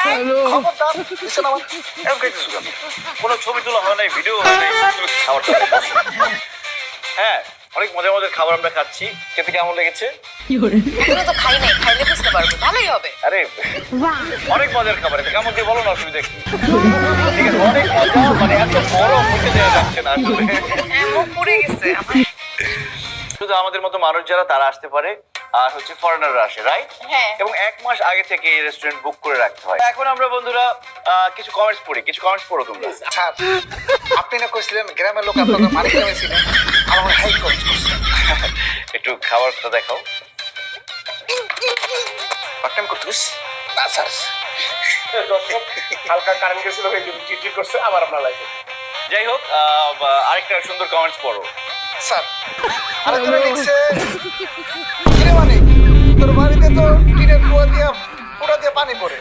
খবরদার দিছে না আমার এরকম কইতেছ কেন? কোনো ছবি তোলা হয় নাই, ভিডিও হয় নাই, তুমি খাবারটা খাচ্ছ। হ্যাঁ, অনেক মজার মজার খাবার আমরা খাচ্ছি। খেতে কেমন লেগেছে? এখনো তো খাই নাই, খাইলে বুঝতে পারবো, ভালোই হবে। আরে অনেক মজার খাবার, এটা কেমন দিয়ে বলো না, অসুবিধা কি? ঠিক আছে, অনেক মজা, মানে এত বড় মুখে দেওয়া যাচ্ছে না আসলে। হ্যাঁ, মুখ পুড়ে গেছে আমার। শুধু আমাদের মতো মানুষ যারা তারা আসতে পারে, আর হচ্ছে ফরেনাররা আসে, রাইট? হ্যাঁ। এবং 1 মাস আগে থেকে এই রেস্টুরেন্ট বুক করে রাখতে হয়। এখন আমরা বন্ধুরা কিছু কমেন্টস পড়ি, কিছু কমেন্টস পড়ো তোমরা। স্যার আপনি না কইছিলেন গ্রামের লোক আপনাদের মারি গ্রামে ছিলেন, আমার হাই কমেন্ট করছেন। একটু খাবারটা দেখাও। পাকটাম করতুস না স্যার। হালকা কারেন্ট গেছিল, চিট করছে আবার আপনার লাইফে। যাই হোক, আরেকটা সুন্দর কমেন্টস পড়ো। স্যার আরেকজনে লিখছে কিরে মানে তোর বাড়িতে তো টিনের কুয়া দিয়া পুরা দিয়ে পানি পড়ে।